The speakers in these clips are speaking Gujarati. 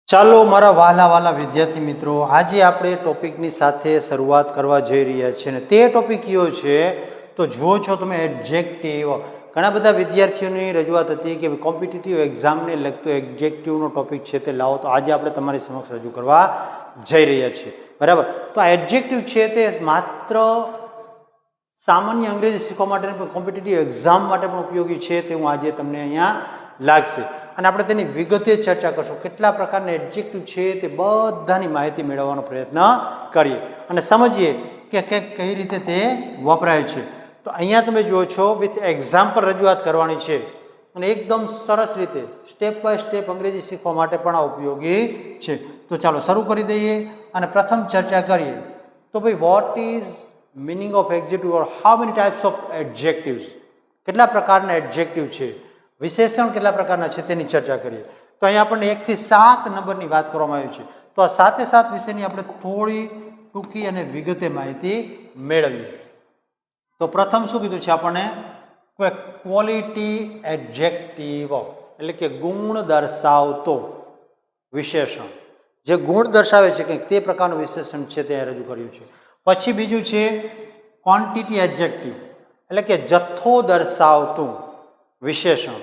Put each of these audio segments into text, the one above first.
ચાલો મારા વહાલા વહાલા વિદ્યાર્થી મિત્રો, આજે આપણે ટોપિકની સાથે શરૂઆત કરવા જઈ રહ્યા છીએ અને તે ટોપિક કયો છે તો જુઓ છો તમે એડજેક્ટિવ. ઘણા બધા વિદ્યાર્થીઓની રજૂઆત હતી કે કોમ્પિટિટિવ એક્ઝામને લગતો એડજેક્ટિવનો ટોપિક છે તે લાવો, તો આજે આપણે તમારી સમક્ષ રજૂ કરવા જઈ રહ્યા છીએ. બરાબર, તો આ એડજેક્ટિવ છે તે માત્ર સામાન્ય અંગ્રેજી શીખવા માટે પણ કોમ્પિટિટિવ એક્ઝામ માટે પણ ઉપયોગી છે તે હું આજે તમને અહીંયા લાગશે અને આપણે તેની વિગતે ચર્ચા કરશું. કેટલા પ્રકારના એડજેક્ટિવ છે તે બધાની માહિતી મેળવવાનો પ્રયત્ન કરીએ અને સમજીએ કે કઈ રીતે તે વપરાય છે. તો અહીંયા તમે જુઓ છો વિથ એક્ઝામ્પલ રજૂઆત કરવાની છે અને એકદમ સરસ રીતે સ્ટેપ બાય સ્ટેપ અંગ્રેજી શીખવા માટે પણ આ ઉપયોગી છે. તો ચાલો શરૂ કરી દઈએ અને પ્રથમ ચર્ચા કરીએ. તો ભાઈ what is meaning of adjective or how many types of adjectives, કેટલા પ્રકારના એડજેક્ટિવ છે, વિશેષણ કેટલા પ્રકારના છે તેની ચર્ચા કરીએ. તો અહીંયા આપણને 1 થી 7 નંબરની વાત કરવામાં આવી છે. તો આ 7 7 વિશેની આપણે થોડી ટૂંકી અને વિગતે માહિતી મેળવીએ. તો પ્રથમ શું કીધું છે આપણને, ક્વોલિટી એડજેક્ટિવ એટલે કે ગુણ દર્શાવતો વિશેષણ, જે ગુણ દર્શાવે છે કંઈક તે પ્રકારનું વિશેષણ છે તે રજૂ કર્યું છે. પછી બીજું છે ક્વોન્ટિટી એડજેક્ટિવ એટલે કે જથ્થો દર્શાવતું વિશેષણ.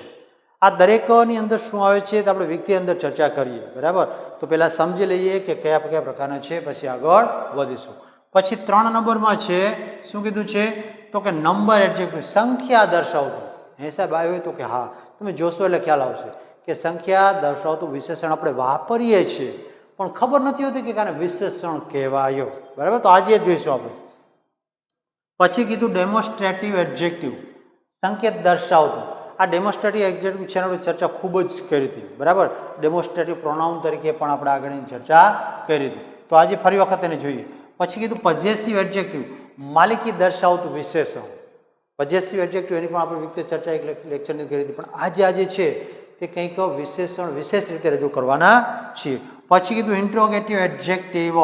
આ દરેકની અંદર શું આવે છે તો આપણે વિગતે અંદર ચર્ચા કરીએ. બરાબર, તો પહેલાં સમજી લઈએ કે કયા કયા પ્રકારના છે, પછી આગળ વધીશું. પછી 3 નંબરમાં છે શું કીધું છે તો કે નંબર એડજેક્ટિવ, સંખ્યા દર્શાવતું. હે સાહેબ આવ્યું હોય તો કે હા, તમે જોશો એટલે ખ્યાલ આવશે કે સંખ્યા દર્શાવતું વિશેષણ આપણે વાપરીએ છીએ પણ ખબર નથી હોતી કે આને વિશેષણ કહેવાયો. બરાબર, તો આજે જોઈશું આપણે. પછી કીધું ડેમોન્સ્ટ્રેટિવ એડજેક્ટિવ, સંકેત દર્શાવતું. આ ડેમોન્સ્ટ્રેટિવ એડજેક્ટિવ છે એની ચર્ચા ખૂબ જ કરી હતી. બરાબર, ડેમોન્સ્ટ્રેટિવ પ્રોનાઉન તરીકે પણ આપણે આગળની ચર્ચા કરી હતી, તો આજે ફરી વખત એને જોઈએ. પછી કીધું પોઝેસિવ એડજેક્ટિવ, માલિકી દર્શાવતું વિશેષણ. પોઝેસિવ એડજેક્ટિવ એની પણ આપણે વિગતે ચર્ચા એક લેક્ચરની કરી હતી, પણ આજે છે તે કંઈક વિશેષણ વિશેષ રીતે રજૂ કરવાના છીએ. પછી કીધું ઇન્ટ્રોગેટિવ એડજેક્ટિવ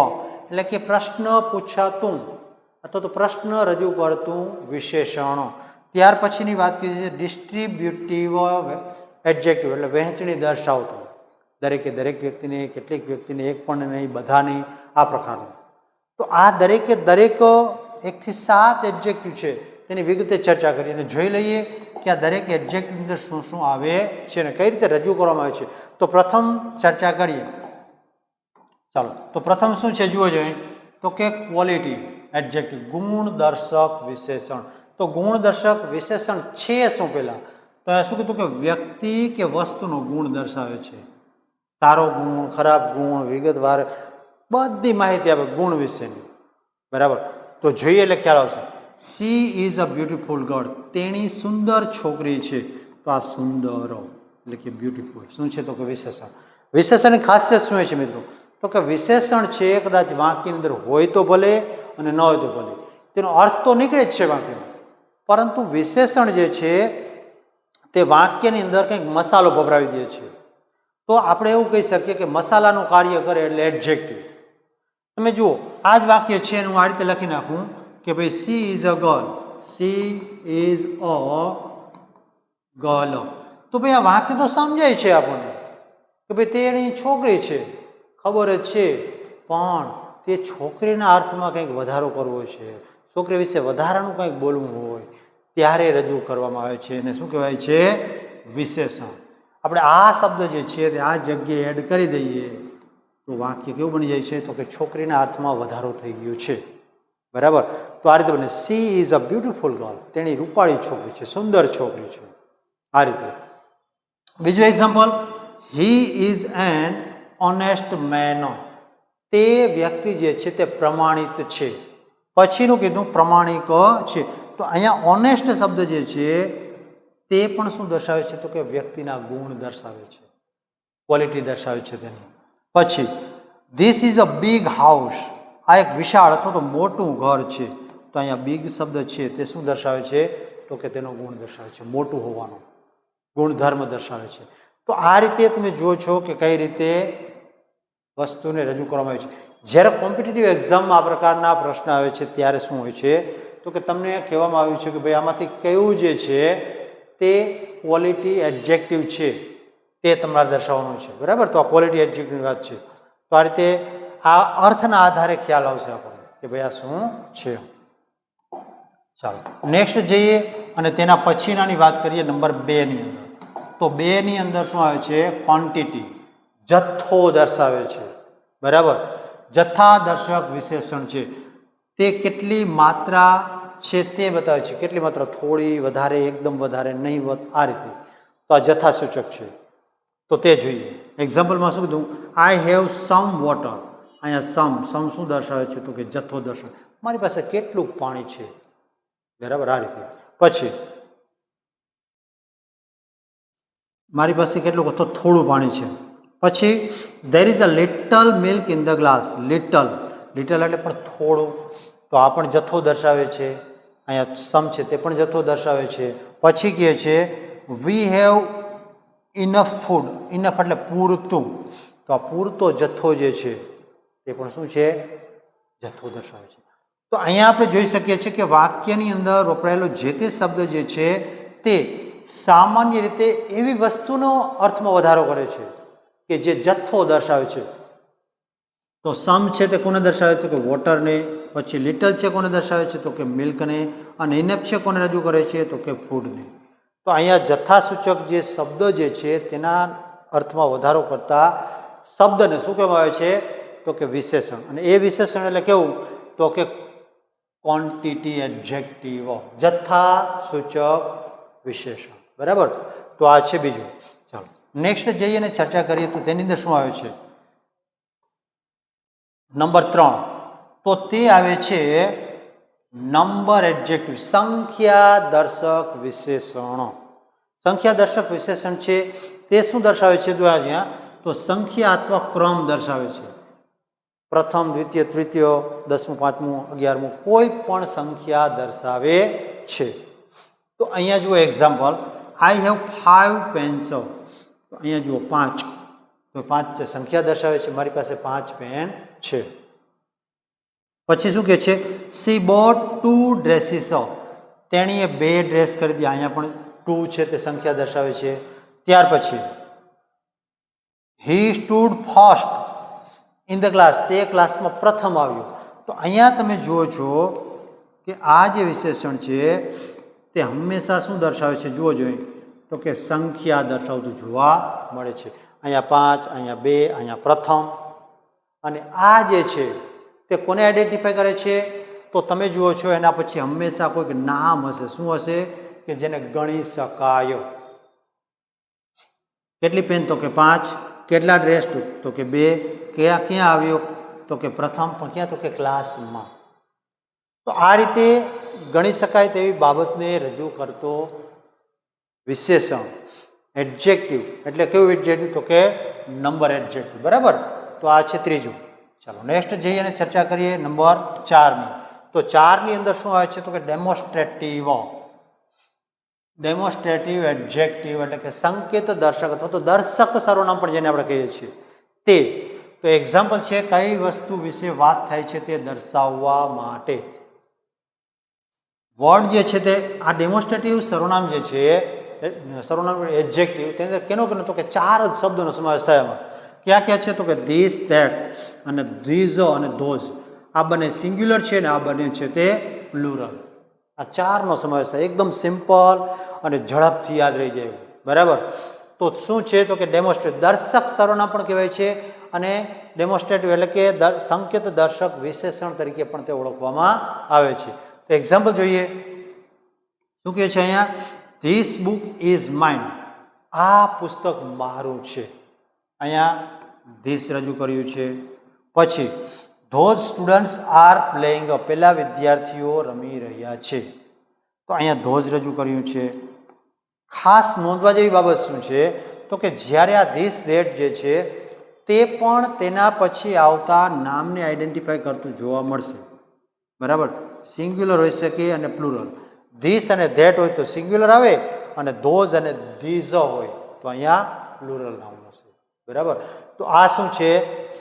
એટલે કે પ્રશ્ન પૂછાતું અથવા તો પ્રશ્ન રજૂ કરતું વિશેષણ. ત્યાર પછીની વાત કીધી છે ડિસ્ટ્રીબ્યુટિવ એડજેક્ટિવ એટલે વહેંચણી દર્શાવતું. દરેક વ્યક્તિને, કેટલીક વ્યક્તિને, એક પણ નહીં બધાની, આ પ્રકારનું. તો આ દરેક 1 થી 7 એડજેક્ટિવ છે તેની વિગતે ચર્ચા કરી અને જોઈ લઈએ કે આ દરેક એડજેક્ટિવની અંદર શું શું આવે છે અને કઈ રીતે રજૂ કરવામાં આવે છે. તો પ્રથમ ચર્ચા કરીએ. ચાલો, તો પ્રથમ શું છે જુઓ જોઈએ તો કે ક્વોલિટી એડજેક્ટિવ, ગુણ દર્શક વિશેષણ. તો ગુણ દર્શક વિશેષણ છે શું પહેલા તો શું કીધું કે વ્યક્તિ કે વસ્તુનો ગુણ દર્શાવે છે. સારો ગુણ, ખરાબ ગુણ, વિગતવાર બધી માહિતી આપે ગુણ વિશેની. બરાબર, તો જોઈએ એટલે ખ્યાલ આવશે. She is a beautiful girl, તેણી સુંદર છોકરી છે. તો આ સુંદર એટલે કે બ્યુટીફુલ શું છે તો કે વિશેષણ. વિશેષણની ખાસિયત શું હોય છે મિત્રો તો કે વિશેષણ છે કદાચ વાક્યની અંદર હોય તો ભલે અને ન હોય તો ભલે, તેનો અર્થ તો નીકળે જ છે વાક્યનો, પરંતુ વિશેષણ જે છે તે વાક્યની અંદર કંઈક મસાલો ભભરાવી દે છે. તો આપણે એવું કહી શકીએ કે મસાલાનું કાર્ય કરે એટલે એડજેક્ટિવ. તમે જુઓ આ જ વાક્ય છે અને હું આ રીતે લખી નાખું કે ભાઈ she is a girl, she is a girl. તો ભાઈ આ વાક્ય તો સમજાય છે આપણને કે ભાઈ તેની છોકરી છે, ખબર જ છે, પણ તે છોકરીના અર્થમાં કંઈક વધારો કરવો છે, છોકરી વિશે વધારાનું કંઈક બોલવું હોય ત્યારે રજૂ કરવામાં આવે છે અને શું કહેવાય છે વિશેષણ. આપણે આ શબ્દ જે છે તે આ જગ્યાએ એડ કરી દઈએ તો વાક્ય કેવું બની જાય છે તો કે છોકરીના અર્થમાં વધારો થઈ ગયો છે. બરાબર, તો આ રીતે બને she is a beautiful girl, તેની રૂપાળી છોકરી છે, સુંદર છોકરી છે. આ રીતે. બીજું example, he is an honest man, તે વ્યક્તિ જે છે તે પ્રમાણિત છે. પછીનું કીધું પ્રમાણિક છે. તો અહીંયા ઓનેસ્ટ શબ્દ જે છે તે પણ શું દર્શાવે છે તો કે વ્યક્તિના ગુણ દર્શાવે છે, ક્વોલિટી દર્શાવે છે તેની. પછી this is a big house, આ એક વિશાળ અથવા તો મોટું ઘર છે. તો અહીંયા બિગ શબ્દ છે તે શું દર્શાવે છે તો કે તેનો ગુણ દર્શાવે છે, મોટું હોવાનો ગુણધર્મ દર્શાવે છે. તો આ રીતે તમે જુઓ છો કે કઈ રીતે વસ્તુને રજૂ કરવામાં આવે છે. જ્યારે કોમ્પિટિટિવ એક્ઝામમાં આ પ્રકારના પ્રશ્ન આવે છે ત્યારે શું હોય છે તો કે તમને કહેવામાં આવ્યું છે કે ભાઈ આમાંથી કયું જે છે તે ક્વોલિટી એડજેક્ટિવ છે તે તમારે દર્શાવવાનું છે, બરાબર. તો આ ક્વોલિટી એડજેક્ટિવની વાત છે. તો આ રીતે આ અર્થના આધારે ખ્યાલ આવશે આપણને કે ભાઈ આ શું છે. ચાલો નેક્સ્ટ જઈએ અને તેના પછીનાની વાત કરીએ નંબર 2 ની અંદર. તો 2 ની અંદર શું આવે છે? ક્વોન્ટિટી, જથ્થો દર્શાવે છે, બરાબર. જથ્થા દર્શક વિશેષણ છે. તે કેટલી માત્રા છે તે બતાવે છે. કેટલી માત્રા? થોડી, વધારે, એકદમ વધારે, નહીવત, આ રીતે. તો આ જથ્થા સૂચક છે. તો તે જોઈએ. એક્ઝામ્પલમાં શું કીધું? I have some water. અહીંયા સમ શું દર્શાવે છે? તો કે જથ્થો દર્શાવે. મારી પાસે કેટલું પાણી છે, બરાબર. આ રીતે. પછી મારી પાસે કેટલું? તો થોડું પાણી છે. પછી there is a little milk in the glass. Little એટલે પણ થોડું. તો આ પણ જથ્થો દર્શાવે છે. અહીંયા સમ છે તે પણ જથ્થો દર્શાવે છે. પછી કહે છે we have enough food. Enough એટલે પૂરતું. તો આ પૂરતો જથ્થો જે છે તે પણ શું છે? જથ્થો દર્શાવે છે. તો અહીંયા આપણે જોઈ શકીએ છીએ કે વાક્યની અંદર વપરાયેલો જે તે શબ્દ જે છે તે સામાન્ય રીતે એવી વસ્તુનો અર્થમાં વધારો કરે છે કે જે જથ્થો દર્શાવે છે. તો સમ છે તે કોને દર્શાવે છે? કે વોટરને. પછી લિટલ છે કોને દર્શાવે છે? તો કે મિલ્કને. અને ઇનફ છે કોને રજૂ કરે છે? તો કે ફૂડને. તો અહીંયા જથ્થાસૂચક જે શબ્દ જે છે તેના અર્થમાં વધારો કરતા શબ્દને શું કહેવામાં આવે છે? તો કે વિશેષણ. અને એ વિશેષણ એટલે કેવું? તો કે ક્વોન્ટિટી એડજેક્ટિવ, જથ્થાસૂચક વિશેષણ, બરાબર. તો આ છે બીજું. ચાલો નેક્સ્ટ જઈએ અને ચર્ચા કરીએ. તો તેની અંદર શું આવે છે? નંબર 3. તો તે આવે છે નંબર એડજેક્ટિવ, સંખ્યા દર્શક વિશેષણો. સંખ્યા દર્શક વિશેષણ છે તે શું દર્શાવે છે? તો અહીંયા તો સંખ્યા અથવા ક્રમ દર્શાવે છે. પ્રથમ, દ્વિતીય, તૃતીય, 10મું, 5મું, 11મું કોઈ પણ સંખ્યા દર્શાવે છે. તો અહીંયા જુઓ એક્ઝામ્પલ, આઈ હેવ 5 પેન્સિલ. તો અહીંયા જુઓ 5. તો 5 છે, સંખ્યા દર્શાવે છે. મારી પાસે 5 પેન છે. પછી શું કહે છે? C boat 2 dresses. તેણીએ 2 ડ્રેસ ખરીદ્યા. અહીંયા પણ 2 છે તે સંખ્યા દર્શાવે છે. ત્યાર પછી he stood first in the class. તે ક્લાસમાં પ્રથમ આવ્યો. તો અહીંયા તમે જુઓ છો કે આ જે વિશેષણ છે તે હંમેશા શું દર્શાવે છે? જુઓ જોઈએ તો કે સંખ્યા દર્શાવતું જોવા મળે છે. અહીંયા 5, અહીંયા 2, અહીંયા પ્રથમ. અને આ જે છે તે કોને આઈડેન્ટિફાય કરે છે? તો તમે જુઓ છો એના પછી હંમેશા કોઈક નામ હશે. શું હશે? કે જેને ગણી શકાય. કેટલી પેન? તો કે 5. કેટલા ડ્રેસ? તો કે 2. ક્યાં આવ્યો? તો કે પ્રથમ. પણ ક્યાં? તો કે ક્લાસમાં. તો આ રીતે ગણી શકાય તેવી બાબતને રજૂ કરતો વિશેષણ એડજેક્ટિવ. એટલે કેવું એડજેક્ટિવ? તો કે નંબર એડજેક્ટિવ, બરાબર. તો આ છે ત્રીજું. ચાલો નેક્સ્ટ જઈએ અને ચર્ચા કરીએ નંબર 4ની. તો 4 ની અંદર શું આવે છે? તો કે ડેમોન્સ્ટ્રેટિવ. ડેમોન્સ્ટ્રેટિવ એડજેક્ટિવ એટલે કે સંકેત દર્શક અથવા તો દર્શક સર્વનામ પણ જેને આપણે કહીએ છીએ તે. તો એક્ઝામ્પલ છે કઈ વસ્તુ વિશે વાત થાય છે તે દર્શાવવા માટે. વર્ડ જે છે તે આ ડેમોન્સ્ટ્રેટિવ સર્વનામ જે છે, સર્વનામ એડજેક્ટિવ, તેની અંદર કેનો કેનો? તો કે 4 જ શબ્દોનો સમાવેશ થાય એમાં. ક્યાં ક્યાં છે? તો કે ધીસ, ધેટ અને ધીઝ અને ધોઝ. આ બંને સિંગ્યુલર છે ને આ બંને છે તે પ્લુરલ. આ 4નો સમાવેશ થાય. એકદમ સિમ્પલ અને ઝડપથી યાદ રહી જાય, બરાબર. તો શું છે? તો કે ડેમોન્સ્ટ્રેટ દર્શક સર્વનામ પણ કહેવાય છે અને ડેમોન્સ્ટ્રેટિવ એટલે કે સંકેત દર્શક વિશેષણ તરીકે પણ તે ઓળખવામાં આવે છે. તો એક્ઝામ્પલ જોઈએ. શું કહે છે અહીંયા? This book is mine. આ પુસ્તક મારું છે. અહીંયા ધીસ રજૂ કર્યું છે. પછી ધોઝ સ્ટુડન્ટ્સ આર પ્લેઇંગ. પેલા વિદ્યાર્થીઓ રમી રહ્યા છે. તો અહીંયા ધોઝ રજૂ કર્યું છે. ખાસ નોંધવા જેવી બાબત શું છે? તો કે જ્યારે આ ધીસ, ધેટ જે છે તે પણ તેના પછી આવતા નામને આઈડેન્ટિફાય કરતું જોવા મળશે, બરાબર. સિંગ્યુલર હોઈ શકે અને પ્લુરલ. ધીસ અને ધેટ હોય તો સિંગ્યુલર આવે અને ધોઝ અને ધીઝ હોય તો અહીંયા પ્લુરલ નામ હશે, બરાબર. તો આ શું છે?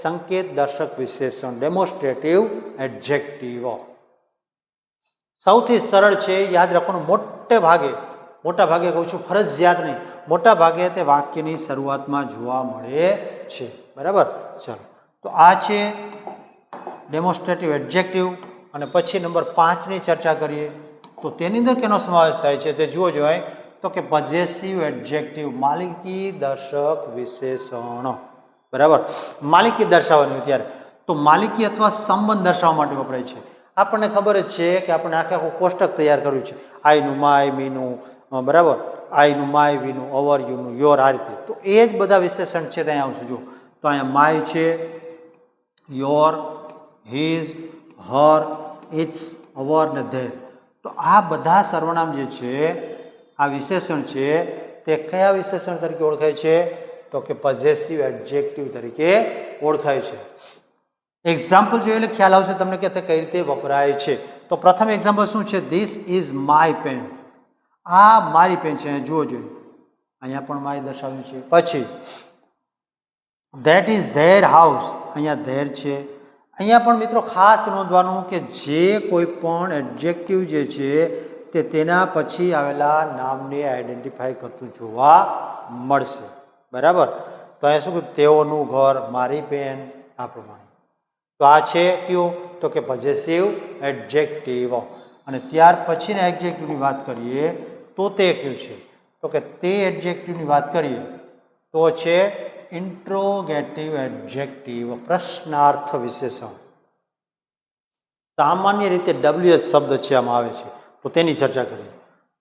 સંકેત દર્શક વિશેષણ, ડેમોન્સ્ટ્રેટિવ એડજેક્ટિવ. સૌથી સરળ છે, યાદ રાખવાનું. મોટે ભાગે મોટા ભાગે કહું છું, ફરજિયાત નહીં, મોટા ભાગે તે વાક્યની શરૂઆતમાં જોવા મળે છે. બરાબર. ચાલો, તો આ છે ડેમોન્સ્ટ્રેટિવ એડજેક્ટિવ. અને પછી નંબર 5ની ચર્ચા કરીએ તો તેની અંદર કેનો સમાવેશ થાય છે તે જુઓ જોઈએ તો કે પોઝેસિવ એડજેક્ટિવ, માલિકી દર્શક વિશેષણ. બરાબર. માલિકી દર્શાવવાની ત્યારે તો માલિકી અથવા સંબંધ દર્શાવવા માટે વપરાય છે. આપણને ખબર જ છે કે આપણે આખું કોષ્ટક તૈયાર કર્યું છે, આઈનું, માય, મીનું. બરાબર. આઈનું, માય, વીનું, અવર, યુનું, યોર, આ રીતે. તો એ જ બધા વિશેષણ છે ત્યાં આવશે. જો તો અહીંયા માય છે, યોર, હિઝ, હર, ઇટ્સ, અવર ને ધેર. તો આ બધા સર્વનામ જે છે, આ વિશેષણ છે, તે કયા વિશેષણ તરીકે ઓળખાય છે તો કે પોઝેસિવ એડજેક્ટિવ તરીકે ઓળખાય છે. એક્ઝામ્પલ જોઈએ એટલે ખ્યાલ આવશે તમને કે તે કઈ રીતે વપરાય છે. તો પ્રથમ એક્ઝામ્પલ શું છે? This is my pen. આ મારી પેન છે. જુઓ જોઈએ, અહીંયા પણ માય દર્શાવ્યું છે. પછી ધેટ ઇઝ ધેર હાઉસ. અહીંયા ધેર છે. અહીંયા પણ મિત્રો ખાસ નોંધવાનું કે જે કોઈ પણ એડજેક્ટિવ જે છે તે તેના પછી આવેલા નામને આઈડેન્ટિફાઈ કરતું જોવા મળશે. બરાબર. તો અહીંયા શું? તેઓનું ઘર, મારી પેન, આ પ્રમાણે. તો આ છે કયું તો કે પોઝેસિવ એડજેક્ટિવ. અને ત્યાર પછીના એડજેક્ટિવની વાત કરીએ તો તે કયું છે તો કે તે એડજેક્ટિવની વાત કરીએ તો છે ઇન્ટ્રોગેટિવ એડજેક્ટિવ, પ્રશ્નાર્થ વિશેષણ. સામાન્ય રીતે WH શબ્દ છે આમાં આવે છે, તો તેની ચર્ચા કરીએ.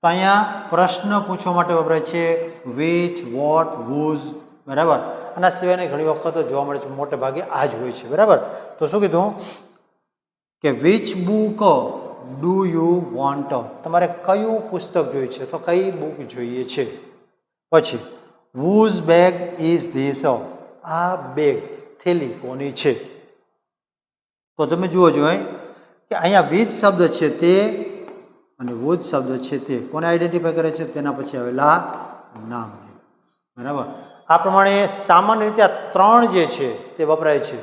તો અહીંયા પ્રશ્ન પૂછવા માટે વપરાય છે વિચ, વોટ, હુઝ. બરાબર. આના સિવાયની ઘણી વખત જોવા મળે છે, મોટે ભાગે આ જ હોય છે. બરાબર. તો શું કીધું કે which book do you want. તમારે કયું પુસ્તક જોઈએ છે તો કઈ બુક જોઈએ છે. પછી whose bag is this? આ બેગ, થેલી કોની છે. તો તમે જુઓ જોઈએ કે અહીંયા વિચ શબ્દ છે તે અને whose શબ્દ છે તે કોને આઈડેન્ટિફાઈ કરે છે? તેના પછી આવેલા નામ. બરાબર. આ પ્રમાણે સામાન્ય રીતે આ ત્રણ જે છે તે વપરાય છે,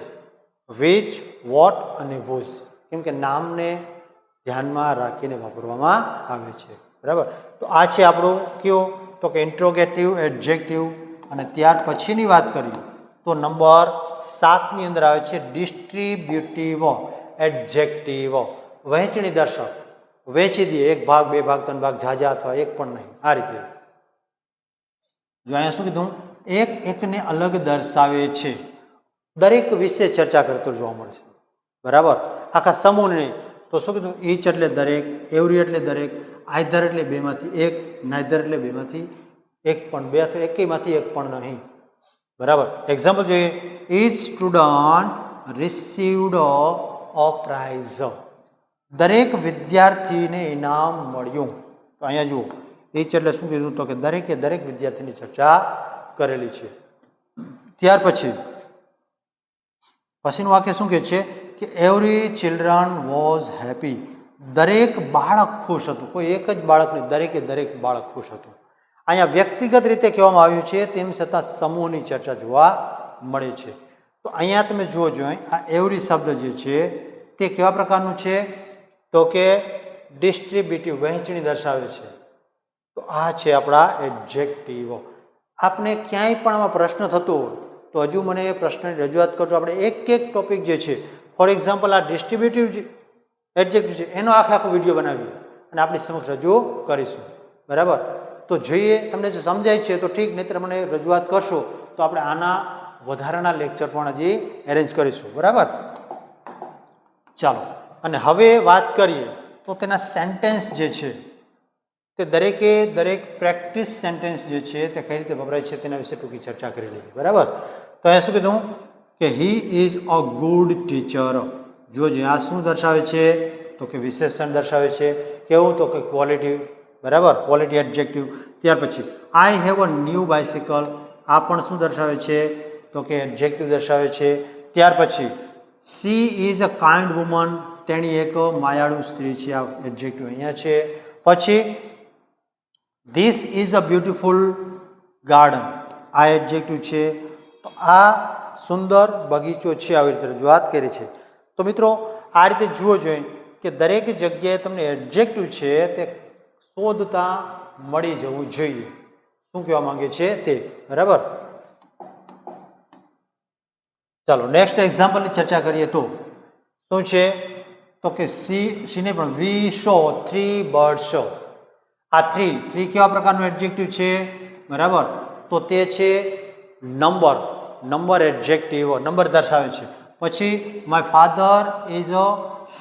વિચ, વોટ અને whose, કેમ કે નામને ધ્યાનમાં રાખીને વાપરવામાં આવે છે. બરાબર. તો આ છે આપણું કયો તો કે ઇન્ટ્રોગેટિવ એડજેક્ટિવ. અને ત્યાર પછીની વાત કરીએ તો નંબર 7ની અંદર આવે છે ડિસ્ટ્રીબ્યુટિવ એડજેક્ટિવ, વહેંચણી દર્શક. વહેંચી દે, એક ભાગ, બે ભાગ, ત્રણ ભાગ, ઝાઝા અથવા એક પણ નહીં, આ રીતે. જો અહીંયા શું કીધું? એક એકને અલગ દર્શાવે છે. દરેક વિશે ચર્ચા કરતો જોવા મળે છે. બરાબર. આખા સમૂહ નહીં. તો શું કીધું? ઈચ એટલે દરેક, એવરી એટલે દરેક, આઈધર એટલે બેમાંથી એક, નાઈધર એટલે બેમાંથી એક પણ, બે અથવા એકમાંથી એક પણ નહીં. બરાબર. એક્ઝામ્પલ જોઈએ. ઈચ સ્ટુડન્ટ રિસીવ્ડ અ પ્રાઇઝ. દરેક વિદ્યાર્થીને ઇનામ મળ્યું. તો અહીંયા જુઓ, ઈચ એટલે શું કીધું તો કે દરેકે દરેક વિદ્યાર્થીની ચર્ચા કરેલી છે. ત્યાર પછીનું વાક્ય શું કહે છે કે એવરી ચિલ્ડ્રન વોઝ હેપી. દરેક બાળક ખુશ હતું. કોઈ એક જ બાળક નહીં, દરેકે દરેક બાળક ખુશ હતું. અહીંયા વ્યક્તિગત રીતે કહેવામાં આવ્યું છે, તેમ છતાં સમૂહની ચર્ચા જોવા મળે છે. તો અહીંયા તમે જુઓ જોઈએ, આ એવરી શબ્દ જે છે તે કેવા પ્રકારનું છે તો કે ડિસ્ટ્રીબ્યુટિવ, વહેંચણી દર્શાવે છે. તો આ છે આપણા એડજેક્ટિવ. આપને ક્યાંય પણ આમાં પ્રશ્ન થતો હોય તો હજુ મને એ પ્રશ્નની રજૂઆત કરજો. આપણે એક એક ટોપિક જે છે, ફોર એક્ઝામ્પલ આ ડિસ્ટ્રીબ્યુટિવ એડજેક્ટિવ છે એનો આખો વિડીયો બનાવીએ અને આપણી સમક્ષ રજૂ કરીશું. બરાબર. તો જોઈએ તમને જો સમજાય છે તો ઠીક, નહીંતર મને રજૂઆત કરશો તો આપણે આના વધારાના લેક્ચર પણ હજી એરેન્જ કરીશું. બરાબર. ચાલો, અને હવે વાત કરીએ તો તેના સેન્ટેન્સ જે છે તે દરેકે દરેક પ્રેક્ટિસ સેન્ટેન્સ જે છે તે કઈ રીતે વપરાય છે તેના વિશે ટૂંકી ચર્ચા કરી લઈએ. બરાબર. તો અહીંયા શું કીધું કે he is a good teacher. જોજે આ શું દર્શાવે છે તો કે વિશેષણ દર્શાવે છે. કેવું તો કે ક્વોલિટી. બરાબર. Quality adjective. ત્યાર પછી I have a new bicycle. આ પણ શું દર્શાવે છે તો કે એડજેક્ટિવ દર્શાવે છે. ત્યાર પછી she is a kind woman. તેણી એક માયાળુ સ્ત્રી છે. આ એડજેક્ટિવ અહીંયા છે. પછી this is a beautiful garden. આ એડજેક્ટિવ છે. તો આ સુંદર બગીચો છે, આવી રીતે રજૂઆત કરી છે. તો મિત્રો આ રીતે જુઓ જોઈએ કે દરેક જગ્યાએ તમને એડજેક્ટિવ છે તે શોધતા મળી જવું જોઈએ. શું કહેવા માંગે છે તે, બરાબર. ચાલો નેક્સ્ટ એક્ઝામ્પલની ચર્ચા કરીએ તો શું છે તો કે સીને પણ વી શો 3 બર્ડ્સ. આ થ્રી કેવા પ્રકારનું એડજેક્ટિવ છે, બરાબર? તો તે છે નંબર એડજેક્ટિવ, નંબર દર્શાવે છે. પછી my father is a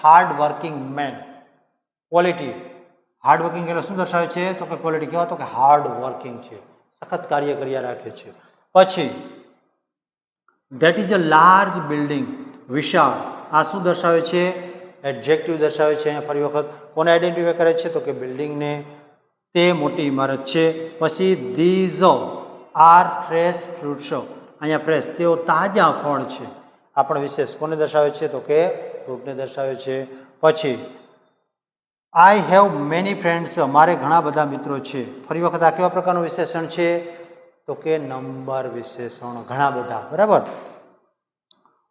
hard working man. Quality hard working એટલે શું દર્શાવે છે તો કે ક્વોલિટી કેવા, તો કે હાર્ડ વર્કિંગ છે, સખત કાર્ય કર્યા રાખે છે. પછી that is a large building, વિશાળ. આ શું દર્શાવે છે, એડજેક્ટિવ દર્શાવે છે. અહીંયા ફરી વખત કોને આઈડેન્ટિફાય કરે છે તો કે બિલ્ડિંગને, તે મોટી ઇમારત છે. પછી ધીઝ આર ફ્રેશ ફ્રૂટ્સ. અહીંયા ફ્રેશ તેઓ તાજા ફળ છે. આ પણ વિશેષ કોને દર્શાવે છે તો કે ફ્રૂટને દર્શાવે છે. પછી આઈ હેવ મેની ફ્રેન્ડ્સ, મારે ઘણા બધા મિત્રો છે. ફરી વખત આ કેવા પ્રકારનું વિશેષણ છે તો કે નંબર વિશેષણ, ઘણા બધા, બરાબર.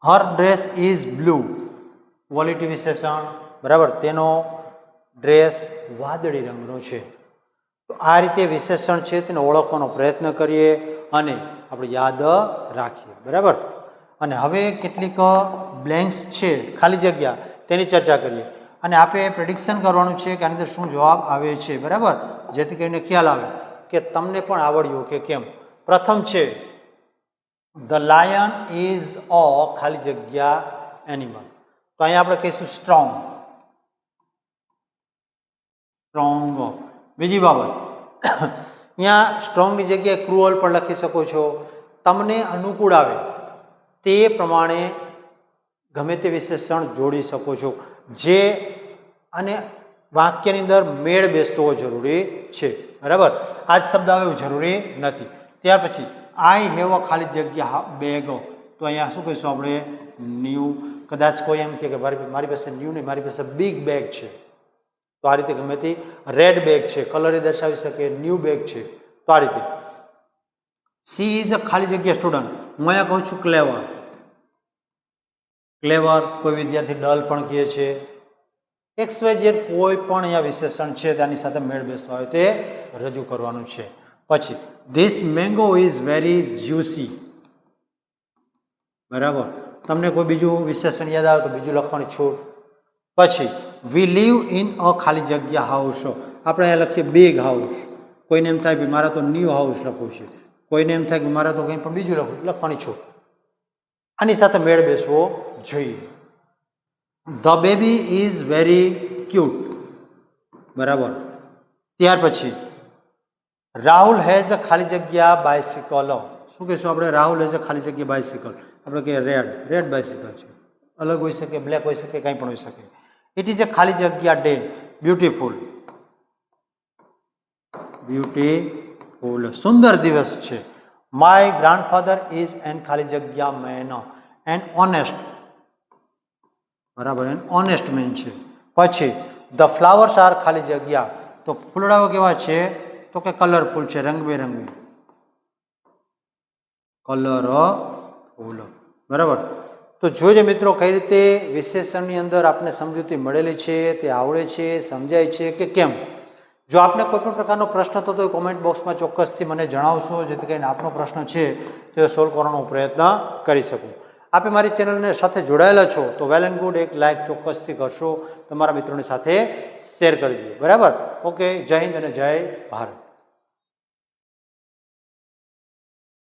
હર ડ્રેસ ઇઝ બ્લુ, ક્વોલિટી વિશેષણ, બરાબર, તેનો ડ્રેસ વાદળી રંગનો છે. તો આ રીતે વિશેષણ છે તેને ઓળખવાનો પ્રયત્ન કરીએ અને આપણે યાદ રાખીએ, બરાબર. અને હવે કેટલીક બ્લેન્ક્સ છે, ખાલી જગ્યા, તેની ચર્ચા કરીએ અને આપણે પ્રેડિક્શન કરવાનું છે કે આની અંદર શું જવાબ આવે છે, બરાબર, જેથી કરીને ખ્યાલ આવે કે તમને પણ આવડ્યું કે કેમ. પ્રથમ છે ધ લાયન ઇઝ અ ખાલી જગ્યા એનિમલ. તો અહીંયા આપણે કહીશું સ્ટ્રોંગ. બીજી બાબત, અહીંયા સ્ટ્રોંગની જગ્યાએ ક્રુઅલ પણ લખી શકો છો. તમને અનુકૂળ આવે તે પ્રમાણે ગમે તે વિશેષણ જોડી શકો છો, જે અને વાક્યની અંદર મેળ બેસતો હોવો જરૂરી છે, બરાબર. આ જ શબ્દ આવે એવું જરૂરી નથી. ત્યાર પછી આઈ હેવ અ ખાલી જગ્યા બેગ. તો અહીંયા શું કહીશું આપણે, ન્યૂ. કદાચ કોઈ એમ કે મારી પાસે ન્યૂ નહીં, મારી પાસે બિગ બેગ છે. તો આ રીતે ગમે તે રેડ બેગ છે, કલર એ દર્શાવી શકે, ન્યૂ બેગ છે. તો આ રીતે સી ઇઝ અ ખાલી જગ્યા સ્ટુડન્ટ. હું અહીંયા કહું છું ક્લેવર. કોઈ વિદ્યાર્થી ડલ પણ કહે છે. XYZ કોઈ પણ અહીંયા વિશેષણ છે તેની સાથે મેળ બેસતો હોય તે રજૂ કરવાનું છે. પછી this mango is very juicy, બરાબર. તમને કોઈ બીજું વિશેષણ યાદ આવે તો બીજું લખવાની છૂટ. પછી વી લીવ ઇન અ ખાલી જગ્યા હાઉસ. આપણે અહીંયા લખીએ બિગ હાઉસ. કોઈને એમ થાય કે મારે તો ન્યૂ હાઉસ લખવું છે, કોઈને એમ થાય કે મારે તો કંઈ પણ બીજું લખવાની છૂટ. આની સાથે મેળ બેસવો જોઈએ. The baby is very cute, બરાબર. ત્યાર પછી રાહુલ હેઝ અ ખાલી જગ્યા બાયસિકલ. શું કહીશું આપણે, રાહુલ હેઝ અ ખાલી જગ્યા બાયસિકલ. આપણે કહીએ રેડ બાયસિકલ છે, અલગ હોઈ શકે, બ્લેક હોઈ શકે, કંઈ પણ હોઈ શકે. ઇટ ઇઝ અ ખાલી જગ્યા ડે, બ્યુટીફુલ. સુંદર દિવસ છે. માય ગ્રાન્ડફાધર ઇઝ એન ખાલી જગ્યા મેન, એન ઓનેસ્ટ, બરાબર, એન ઓનેસ્ટ મેન છે. પછી ધ ફ્લાવર્સ આર ખાલી જગ્યા. તો ફૂલડાઓ કેવા છે તો કે કલરફુલ છે, રંગબેરંગી, કલરફુલ, બરાબર. તો જોજો મિત્રો કઈ રીતે વિશેષણની અંદર આપને સમજૂતી મળેલી છે, તે આવડે છે, સમજાય છે કે કેમ. જો આપને કોઈ પણ પ્રકારનો પ્રશ્ન થતો હોય કોમેન્ટ બોક્સમાં ચોક્કસથી મને જણાવશો, જેથી કરીને આપનો પ્રશ્ન છે તે સોલ્વ કરવાનો પ્રયત્ન કરી શકું. આપે મારી ચેનલને સાથે જોડાયેલા છો તો વેલ એન્ડ ગુડ, એક લાઇક ચોક્કસથી કરશો, તમારા મિત્રોની સાથે શેર કરી દો, બરાબર. ઓકે, જય હિન્દ અને જય ભારત.